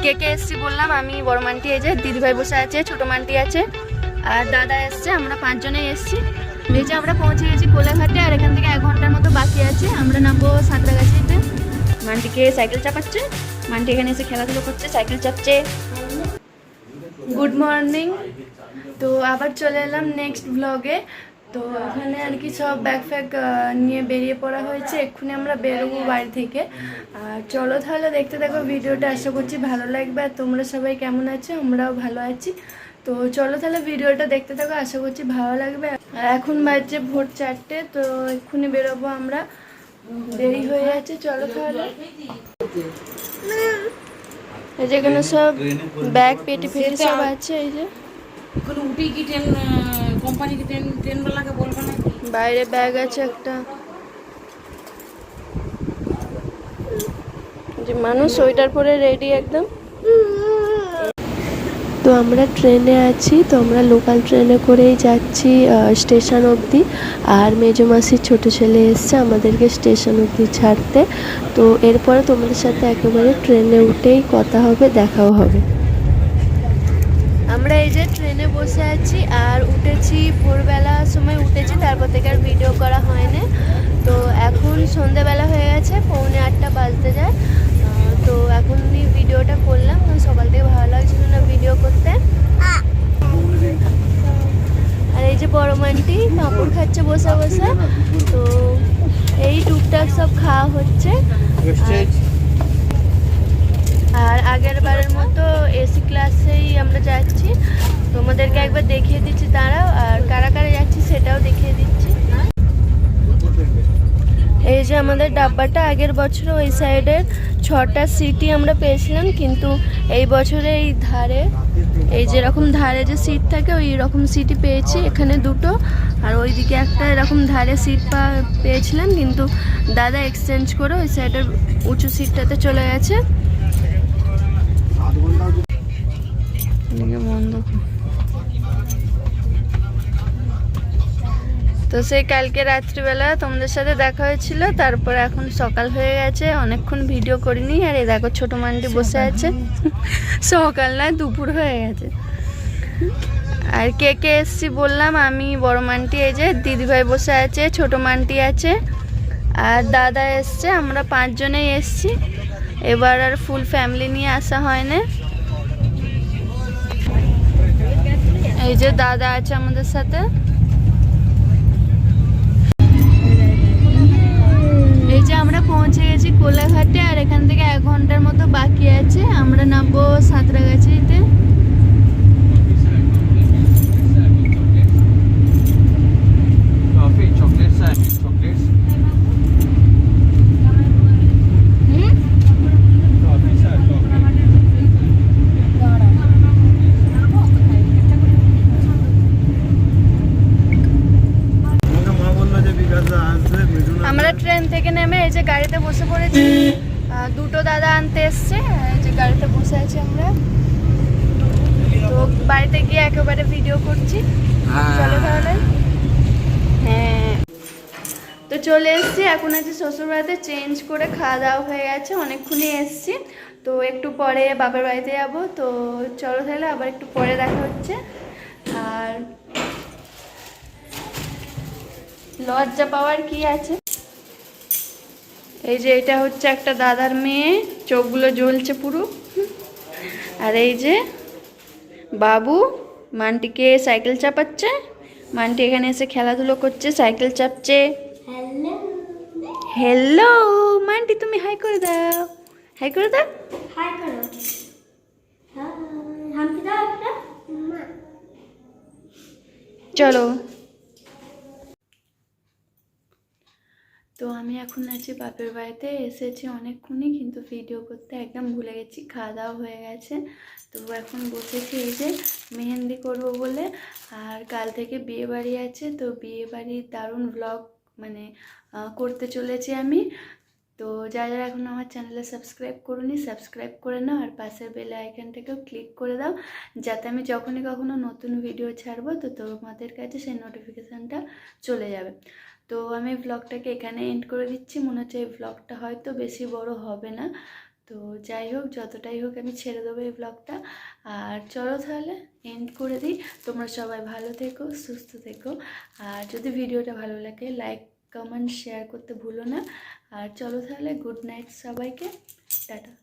কে কে এসছি বললাম আমি, বড় মান্টি এই যে, দিদিভাই বসে আছে, ছোট মান্টি আছে আর দাদা এসছে, আমরা 5 জনেই এসছি। এই যে আমরা পৌঁছে গেছি কোলাঘাটে, আর এখান থেকে 1 ঘন্টার মতো বাকি আছে। আমরা নামবো সাঁতরাগাছিতে। মান্টিকে সাইকেল চাপাচ্ছে, মান্টি এখানে এসে খেলাধুলো করছে, সাইকেল চাপছে। Good morning. তো আবার চলে এলাম নেক্সট ব্লগে। তো ওখানে আর কি সব ব্যাগ ফ্যাগ নিয়ে বেরিয়ে পড়া হয়েছে, এক্ষুনি আমরা বেরোবো বাড়ি থেকে। আর চলো তাহলে দেখতে থাকো ভিডিওটা, আশা করছি ভালো লাগবে। আর তোমরা সবাই কেমন আছো? আমরাও ভালো আছি। তো চলো তাহলে ভিডিওটা দেখতে থাকো, আশা করছি ভালো লাগবে। আর এখন বাজছে ভোর 4টে, তো এক্ষুনি বেরোবো আমরা, দেরি হয়ে যাচ্ছে। চলো তাহলে। এই যেখানে সব ব্যাগ পেটি ফেটি সব আছে। এই যে বাইরে ব্যাগ আছে একটা, যে মানুষ সোয়েটার পরে রেডি একদম। তো আমরা ট্রেনে আছি, তো আমরা লোকাল ট্রেনে করেই যাচ্ছি স্টেশন অবধি। আর মেজো মাসির ছোটো ছেলে এসছে আমাদেরকে স্টেশন অবধি ছাড়তে। তো এরপরে তোমাদের সাথে একেবারে ট্রেনে উঠেই কথা হবে, দেখাও হবে। আমরা এই যে ট্রেনে বসে আছি আর উঠেছি ভোরবেলার সময় উঠেছি, তারপর থেকে আর ভিডিও করা হয়নি। তো এখন সন্ধ্যাবেলা হয়ে গেছে, 7:45 বাজতে যায়। তো এখনই ভিডিওটা করলাম, সকাল থেকে ভালো লাগছিল না ভিডিও করতে। আর এই যে বড় মান্টি পাঁপড় খাচ্ছে বসে বসে। তো এই টুকটাক সব খাওয়া হচ্ছে। আর আগের বারের মতো এসি ক্লাসেই আমরা যাচ্ছি, তোমাদেরকে একবার দেখিয়ে দিচ্ছি, দাঁড়াও। আর কারা কারা যাচ্ছি সেটাও দেখিয়ে দিচ্ছি। এই যে আমাদের ডাব্বাটা, আগের বছর ওই সাইডের 6টা সিটই আমরা পেয়েছিলাম, কিন্তু এই বছরে এই ধারে, এই যেরকম ধারে যে সিট থাকে ওই রকম সিটই পেয়েছি, এখানে 2টো। আর ওইদিকে একটা এরকম ধারে সিট পেয়েছিলাম, কিন্তু দাদা এক্সচেঞ্জ করে ওই সাইডের উঁচু সিটটাতে চলে গেছে। তো সেই কালকে রাত্রিবেলা তোমাদের সাথে দেখা হয়েছিল, তারপর এখন সকাল হয়ে গেছে, অনেকক্ষণ ভিডিও করিনি। আর এই দেখো ছোট মান্টি বসে আছে, সকাল নয় দুপুর হয়ে গেছে। আর কে কে এসছি বললাম আমি, বড় মান্টি এই যে, দিদিভাই বসে আছে, ছোট মান্টি আছে আর দাদা এসছে, আমরা 5 জনেই এসছি। এবার আর ফুল ফ্যামিলি নিয়ে আসা হয় না। এই যে দাদা আছে আমাদের সাথে। এই যে আমরা পৌঁছে গেছি কোলাঘাটে, আর এখান থেকে 1 ঘন্টার মতো বাকি আছে। আমরা নামবো সাঁতরাগাছিতে। আমরা ট্রেন থেকে নেমে এই যে গাড়িতে বসে পড়েছি, 2টো দাদা আনতে এসছে, এই যে গাড়িতে বসে আছি আমরা। তো বাড়িতে গিয়ে একেবারে ভিডিও করছি, চলো তাহলে। হ্যাঁ, তো চলে এসছি, এখন আছে শ্বশুর বাড়িতে, চেঞ্জ করে খাওয়া দাওয়া হয়ে গেছে, অনেকক্ষণই এসছি। তো একটু পরে বাবার বাড়িতে যাবো। তো চলো তাহলে আবার একটু পরে দেখা হচ্ছে। আর লজ্জা পাওয়ার কি আছে? এই যে এটা হচ্ছে একটা দাদার মেয়ে, চোখগুলো জ্বলছে পুরো। আর এই যে বাবু মান্টিকে সাইকেল চাপাচ্ছে, মান্টি এখানে এসে খেলাধুলো করছে, সাইকেল চাপছে। হ্যালো মান্টি, তুমি হাই করে দাও, হাই করে দাও, হাই করো। চলো। তো আমি এখন আছি বাপের বাড়িতে, এসেছি অনেকক্ষণই, কিন্তু ভিডিও করতে একদম ভুলে গেছি, খাওয়া দাওয়া হয়ে গেছে। তো এখন বসেছি এই যে মেহেন্দি করব বলে। আর কাল থেকে বিয়ে বাড়ি আছে, তো বিয়ে বাড়ির দারুণ ব্লগ মানে করতে চলেছি আমি। তো যারা যারা এখন আমার চ্যানেলে সাবস্ক্রাইব করুনি, সাবস্ক্রাইব করে নাও, আর পাশের বেল আইকনটাকেও ক্লিক করে দাও, যাতে আমি যখনই কখনো নতুন ভিডিও ছাড়বো তো তোমাদের কাছে সেই নোটিফিকেশানটা চলে যাবে। তো আমি ব্লগটাকে এখানে এন্ড করে দিচ্ছি, মনে হচ্ছে এই ব্লগটা হয়তো বেশি বড় হবে না। তো যাই হোক, যতটাই হোক আমি ছেড়ে দেবো এই ব্লগটা। আর চলো তাহলে এন্ড করে দিই। তোমরা সবাই ভালো থেকো, সুস্থ থেকো। আর যদি ভিডিওটা ভালো লাগে লাইক কমেন্ট শেয়ার করতে ভুলো না। আর চলো তাহলে, গুড নাইট সবাইকে, টাটা।